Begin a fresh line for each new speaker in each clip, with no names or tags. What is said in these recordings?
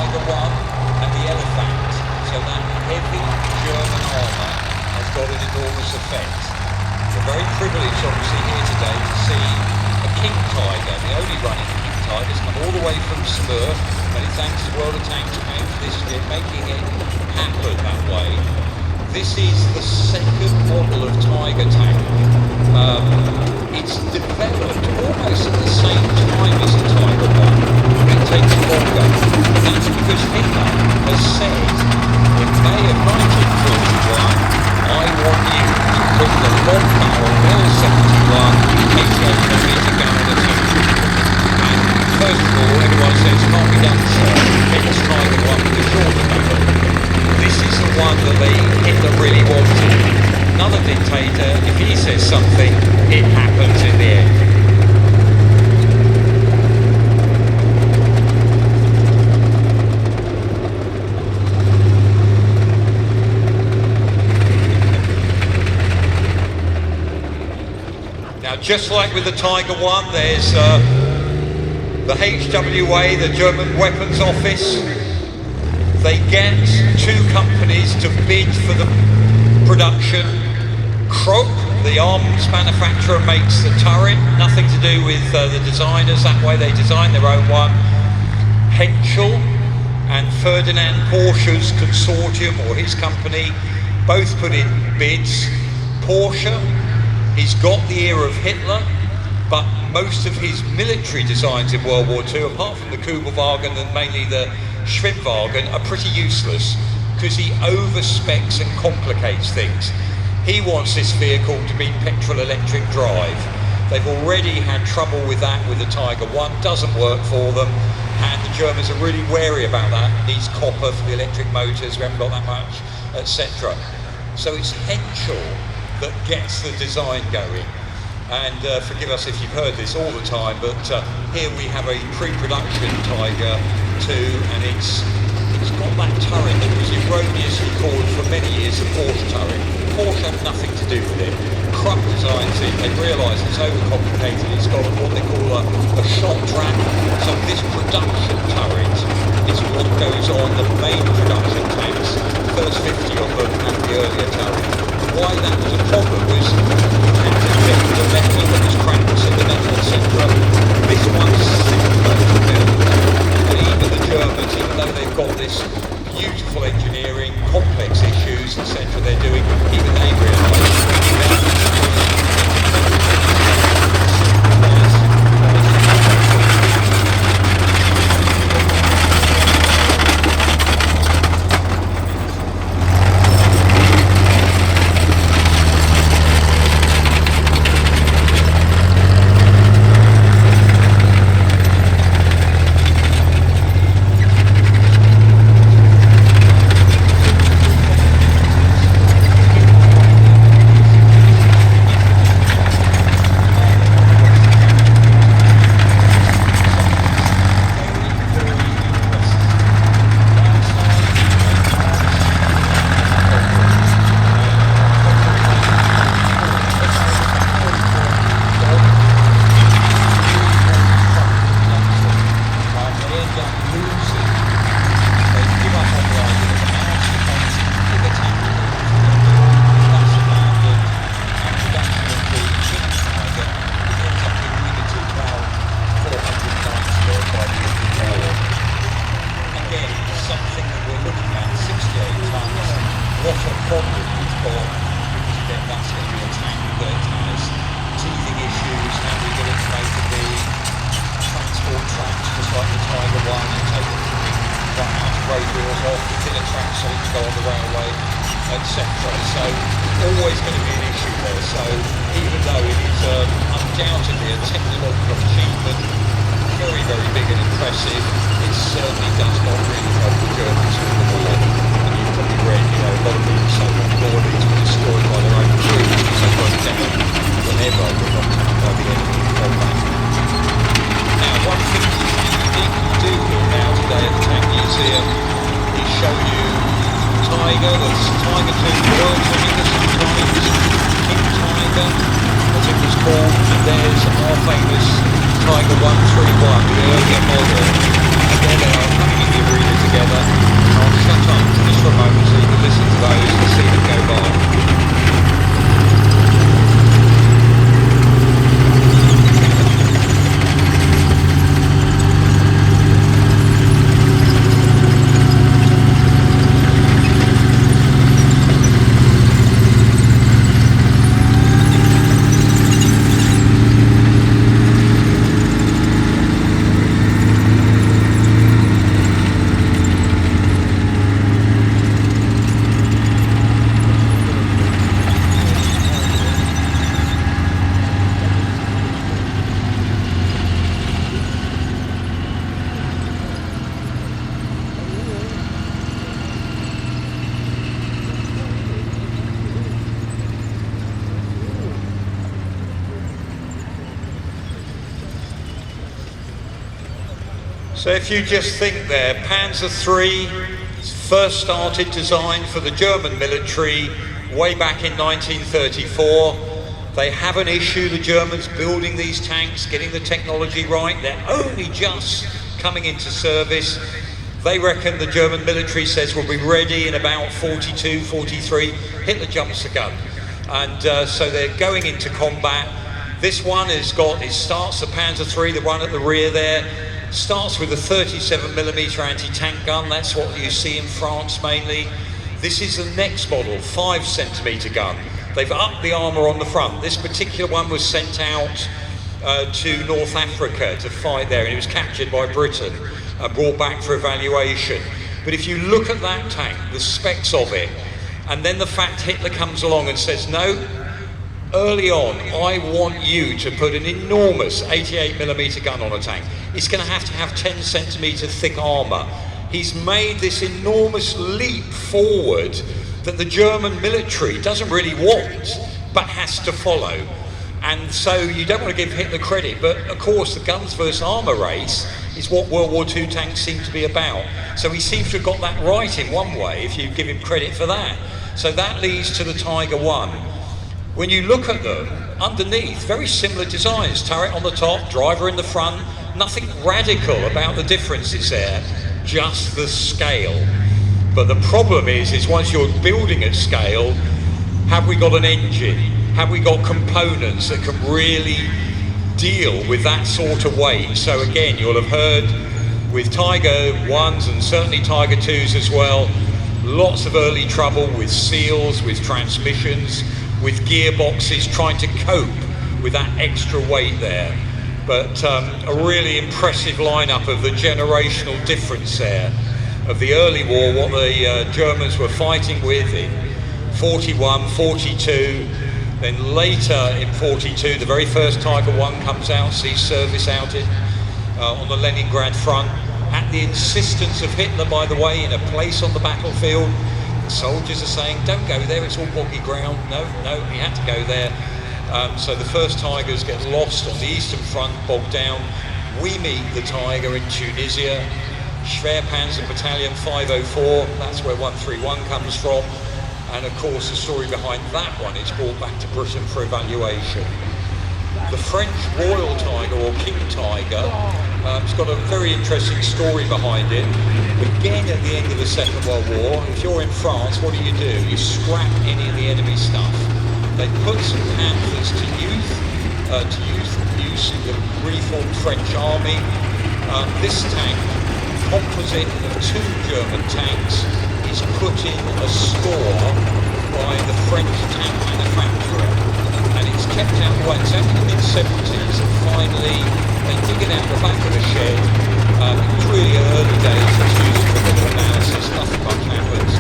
Tiger 1 and the Elephant. So that heavy German armour has got an enormous effect. We're very privileged obviously here today to see a King Tiger, the only running King Tiger. It's come all the way from Smurf. Many thanks to World of Tanks again for this year, making it happen that way. This is the second model of Tiger tank. It's developed almost at the same time as the Tiger 1, but it takes longer. And that's because Hitler has said in May of 1941, I want you to put the long barrel L71 8mm Gallagher. And first of all, everyone says, can't be done, sir. It's Tiger 1 with the shorter barrel. This is the one that Hitler really wanted. Another dictator, if he says something, it happens in the end. Now, just like with the Tiger 1, there's the HWA, the German Weapons Office. They get two companies to bid for the production. Krupp, the arms manufacturer, makes the turret, nothing to do with the designers, that way they design their own one. Henschel and Ferdinand Porsche's consortium, or his company, both put in bids. Porsche, he's got the ear of Hitler, but most of his military designs in World War II, apart from the Kugelwagen and mainly the Schwimmwagen, are pretty useless because he over-specs and complicates things. He wants this vehicle to be petrol-electric drive. They've already had trouble with that with the Tiger 1, doesn't work for them, and the Germans are really wary about that. It needs copper for the electric motors, we haven't got that much, etc. So it's Henschel that gets the design going. And forgive us if you've heard this all the time, but here we have a pre-production Tiger 2, and it's got that turret that was erroneously called for many years the Porsche turret. Porsche had nothing to do with it. Krupp designs it, they realise it's overcomplicated, it's got what they call a shot track. So this production turret is what goes on the main production tanks, the first 50 of them and the earlier turret. Why that was a problem was you had to get the metal that was cracked in the metal, etc. This one's simpler to build. And even the Germans, even though they've got this beautiful engineering, complex issues, etc. they're doing, even they realise etc. So always going to be an issue there. So even though it is undoubtedly a technological achievement, very, very big and impressive, it certainly does not really help the Germans win the war. And you've probably read, a lot of people say that the war needs to be destroyed by their own troops, so run down whenever we're not attacked by the enemy in combat. Now, one thing we uniquely do here now today at the Tank Museum is show you Tiger, that's Tiger 2 World Winners Times, King Tiger, as it was called, and there's our famous Tiger 131, the earlier model, and there they are coming in the arena together. So if you just think there, Panzer III first started designed for the German military way back in 1934. They have an issue, the Germans, building these tanks, getting the technology right. They're only just coming into service. They reckon the German military says we'll be ready in about 42, 43. Hitler jumps the gun. And so they're going into combat. This one has got, it starts the Panzer III, the one at the rear there, starts with a 37mm anti-tank gun. That's what you see in France mainly. This is the next model, 5cm gun. They've upped the armour on the front. This particular one was sent out to North Africa to fight there, and it was captured by Britain and brought back for evaluation. But if you look at that tank, the specs of it, and then the fact Hitler comes along and says, no, early on, I want you to put an enormous 88mm gun on a tank. It's going to have 10cm thick armour. He's made this enormous leap forward that the German military doesn't really want, but has to follow. And so you don't want to give Hitler credit, but of course the guns versus armour race is what World War II tanks seem to be about. So he seems to have got that right in one way, if you give him credit for that. So that leads to the Tiger I. When you look at them, underneath, very similar designs. Turret on the top, driver in the front, nothing radical about the differences there, just the scale. But the problem is once you're building at scale, have we got an engine? Have we got components that can really deal with that sort of weight? So again, you'll have heard with Tiger 1s and certainly Tiger 2s as well, lots of early trouble with seals, with transmissions, with gearboxes, trying to cope with that extra weight there. But a really impressive lineup of the generational difference there of the early war, what the Germans were fighting with in 41, 42, then later in 42, the very first Tiger I comes out, sees service outed on the Leningrad front, at the insistence of Hitler, by the way, in a place on the battlefield. The soldiers are saying, don't go there, it's all boggy ground. No, he had to go there. So the first Tigers get lost on the eastern front, bogged down. We meet the Tiger in Tunisia, Schwerpanzer Battalion 504, that's where 131 comes from. And of course the story behind that one is brought back to Britain for evaluation. The French Royal Tiger, or King Tiger, it's got a very interesting story behind it. Again, at the end of the Second World War, if you're in France, what do? You scrap any of the enemy stuff. They put some pamphlets to use in the reformed French army. This tank, composite of 2 German tanks, is put in a store by the French tank manufacturer, and it's kept out of the way. It's only in the mid-70s, and finally they dig it out the back of a shed. It was really early days, it's used for a bit of analysis, nothing much happens,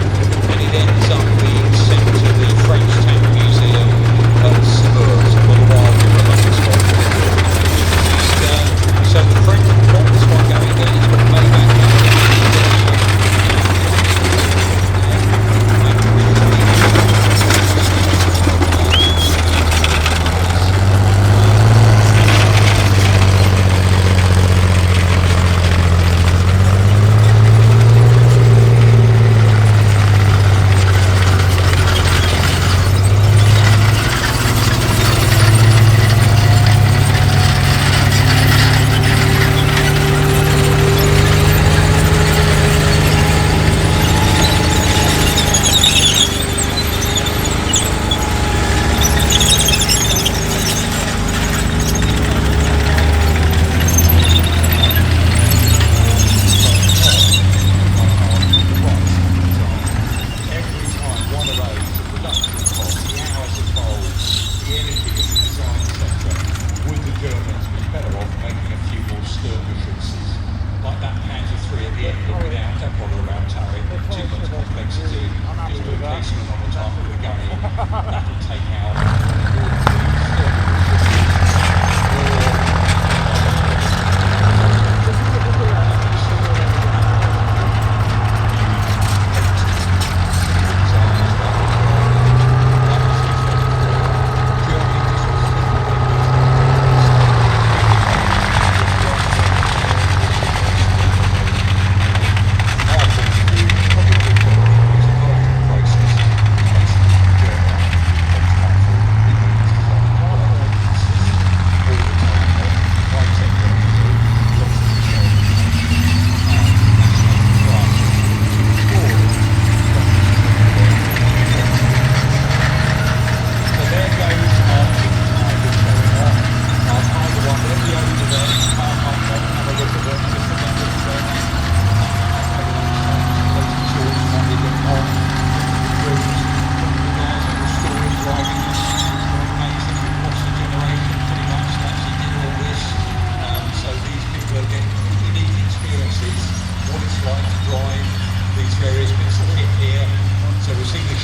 and it ends up being sent to the French Tank Museum at Spurs, a little while from London, Scotland. So the French got this one going again, it's got Maybach now.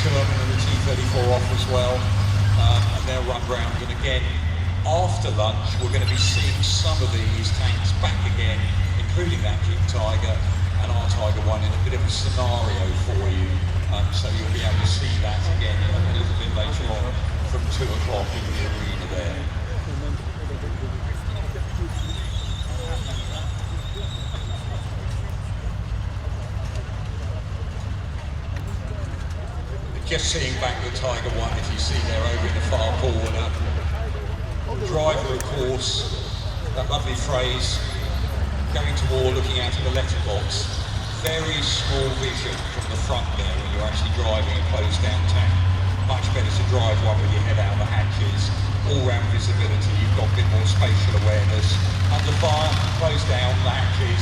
Sherman and the T-34 off as well, and they'll run round. And again, after lunch, we're going to be seeing some of these tanks back again, including that Jeep Tiger and our Tiger 1 in a bit of a scenario for you. So you'll be able to see that again a little bit later on from 2 o'clock in the arena there. Just seeing back the Tiger 1, if you see there over in the far corner. Driver, of course, that lovely phrase, going to war, looking out of the letterbox. Very small vision from the front there when you're actually driving a closed down tank. Much better to drive one with your head out of the hatches. All round visibility, you've got a bit more spatial awareness. Under fire, close down the hatches,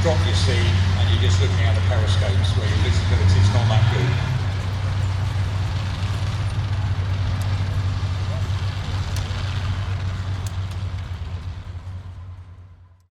drop your seat, and you're just looking out the periscopes where your visibility is not that